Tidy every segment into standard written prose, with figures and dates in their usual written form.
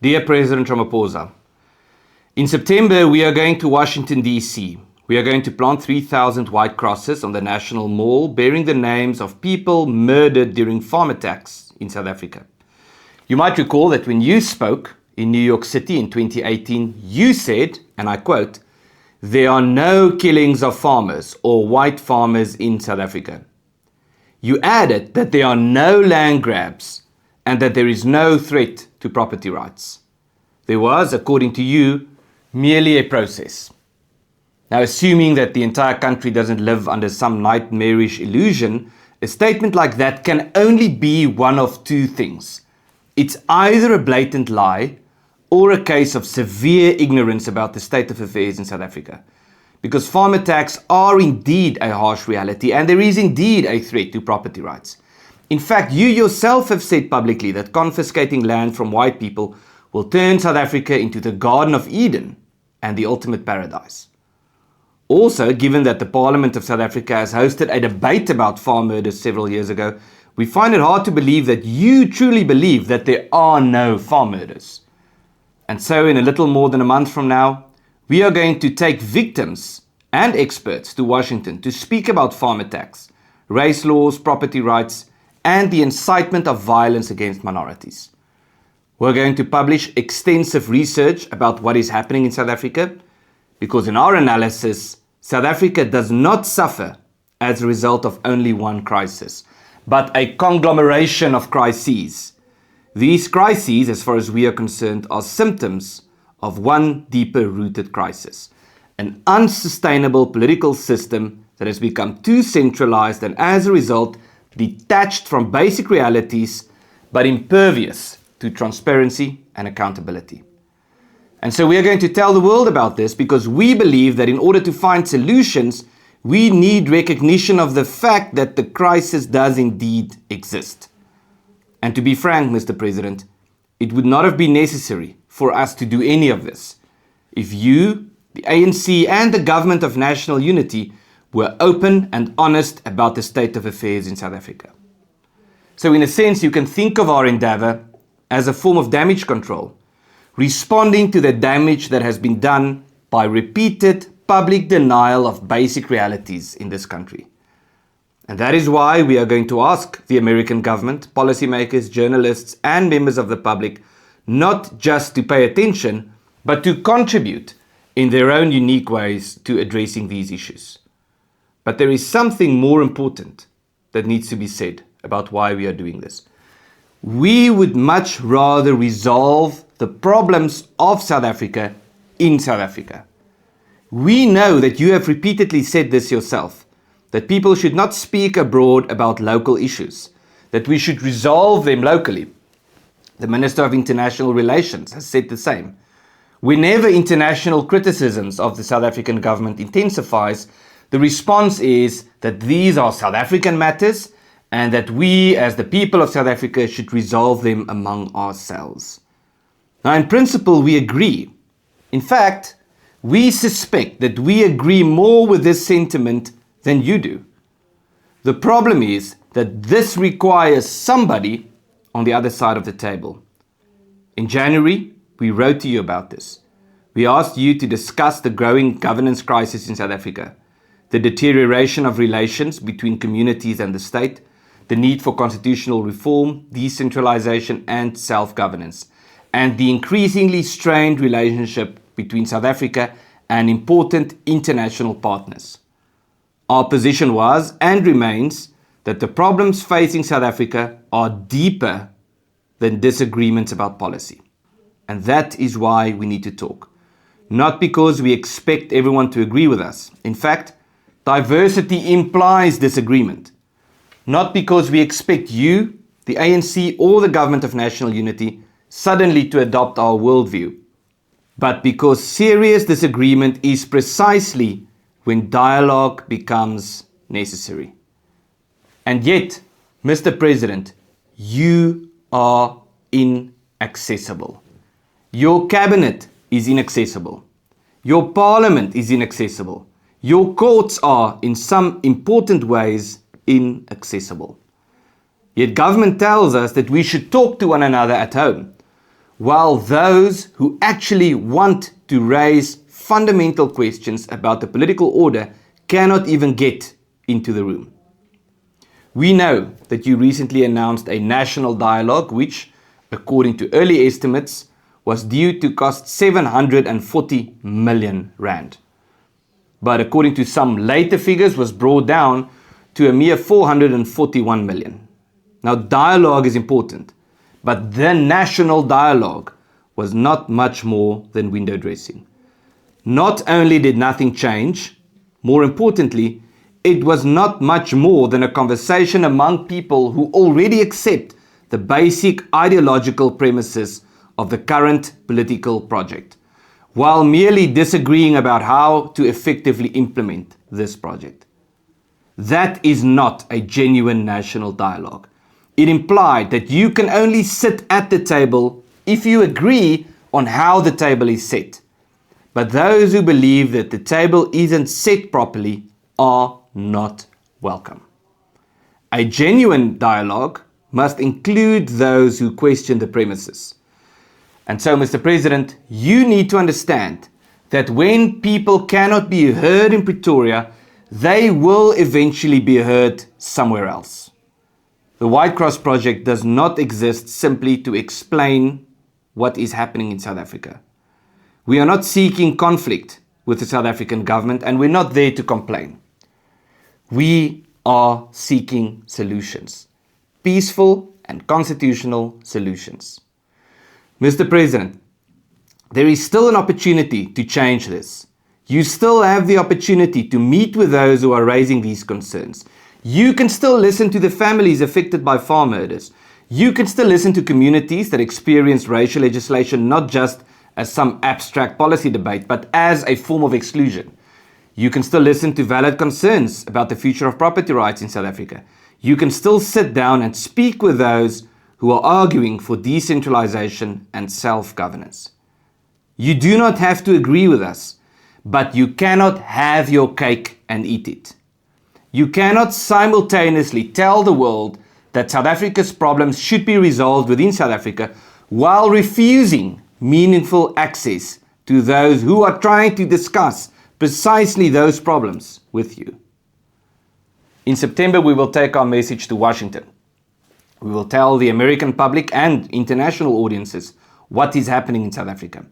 Dear President Ramaphosa, in September we are going to Washington DC. We are going to plant 3,000 white crosses on the National Mall bearing the names of people murdered during farm attacks in South Africa. You might recall that when you spoke in New York City in 2018, you said, and I quote, "There are no killings of farmers or white farmers in South Africa." You added that there are no land grabs and that there is no threat to property rights. There was, according to you, merely a process. Now, assuming that the entire country doesn't live under some nightmarish illusion, a statement like that can only be one of two things. It's either a blatant lie or a case of severe ignorance about the state of affairs in South Africa. Because farm attacks are indeed a harsh reality and there is indeed a threat to property rights. In fact, you yourself have said publicly that confiscating land from white people will turn South Africa into the Garden of Eden and the ultimate paradise. Also, given that the Parliament of South Africa has hosted a debate about farm murders several years ago, we find it hard to believe that you truly believe that there are no farm murders. And so, in a little more than a month from now, we are going to take victims and experts to Washington to speak about farm attacks, race laws, property rights, and the incitement of violence against minorities. We're going to publish extensive research about what is happening in South Africa, because in our analysis, South Africa does not suffer as a result of only one crisis, but a conglomeration of crises. These crises, as far as we are concerned, are symptoms of one deeper rooted crisis, an unsustainable political system that has become too centralized and as a result detached from basic realities but impervious to transparency and accountability. And so we are going to tell the world about this because we believe that in order to find solutions, we need recognition of the fact that the crisis does indeed exist. And to be frank, Mr. President, it would not have been necessary for us to do any of this if you, the ANC and the Government of National Unity were open and honest about the state of affairs in South Africa. So in a sense, you can think of our endeavor as a form of damage control, responding to the damage that has been done by repeated public denial of basic realities in this country. And that is why we are going to ask the American government, policymakers, journalists, and members of the public not just to pay attention, but to contribute in their own unique ways to addressing these issues. But there is something more important that needs to be said about why we are doing this. We would much rather resolve the problems of South Africa in South Africa. We know that you have repeatedly said this yourself, that people should not speak abroad about local issues, that we should resolve them locally. The Minister of International Relations has said the same. Whenever international criticisms of the South African government intensifies, the response is that these are South African matters and that we as the people of South Africa should resolve them among ourselves. Now, in principle, we agree. In fact, we suspect that we agree more with this sentiment than you do. The problem is that this requires somebody on the other side of the table. In January, we wrote to you about this. We asked you to discuss the growing governance crisis in South Africa, the deterioration of relations between communities and the state, the need for constitutional reform, decentralization and self-governance, and the increasingly strained relationship between South Africa and important international partners. Our position was and remains that the problems facing South Africa are deeper than disagreements about policy. And that is why we need to talk. Not because we expect everyone to agree with us. In fact, diversity implies disagreement. Not because we expect you, the ANC or the Government of National Unity suddenly to adopt our worldview, but because serious disagreement is precisely when dialogue becomes necessary. And yet, Mr. President, you are inaccessible. Your cabinet is inaccessible. Your parliament is inaccessible. Your courts are, in some important ways, inaccessible. Yet government tells us that we should talk to one another at home. while those who actually want to raise fundamental questions about the political order cannot even get into the room. We know that you recently announced a national dialogue which, according to early estimates, was due to cost 740 million rand. But according to some later figures, was brought down to a mere 441 million. Now, dialogue is important, but the national dialogue was not much more than window dressing. Not only did nothing change, more importantly, it was not much more than a conversation among people who already accept the basic ideological premises of the current political project, while merely disagreeing about how to effectively implement this project. That is not a genuine national dialogue. It implied that you can only sit at the table if you agree on how the table is set. But those who believe that the table isn't set properly are not welcome. A genuine dialogue must include those who question the premises. And so, Mr. President, you need to understand that when people cannot be heard in Pretoria, they will eventually be heard somewhere else. The White Cross project does not exist simply to explain what is happening in South Africa. We are not seeking conflict with the South African government, and we're not there to complain. We are seeking solutions, peaceful and constitutional solutions. Mr. President, there is still an opportunity to change this. You still have the opportunity to meet with those who are raising these concerns. You can still listen to the families affected by farm murders. You can still listen to communities that experience racial legislation not just as some abstract policy debate, but as a form of exclusion. You can still listen to valid concerns about the future of property rights in South Africa. You can still sit down and speak with those who are arguing for decentralization and self-governance. You do not have to agree with us, but you cannot have your cake and eat it. You cannot simultaneously tell the world that South Africa's problems should be resolved within South Africa while refusing meaningful access to those who are trying to discuss precisely those problems with you. In September, we will take our message to Washington. We will tell the American public and international audiences what is happening in South Africa.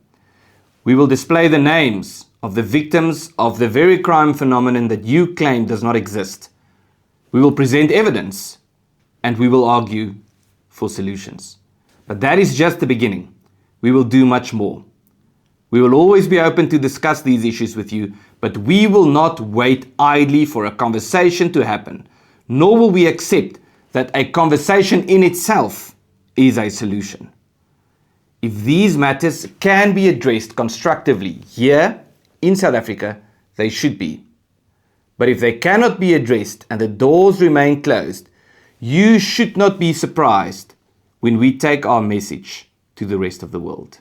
We will display the names of the victims of the very crime phenomenon that you claim does not exist. We will present evidence and we will argue for solutions. But that is just the beginning. We will do much more. We will always be open to discuss these issues with you, but we will not wait idly for a conversation to happen, nor will we accept that a conversation in itself is a solution. If these matters can be addressed constructively here in South Africa, they should be. But if they cannot be addressed and the doors remain closed, you should not be surprised when we take our message to the rest of the world.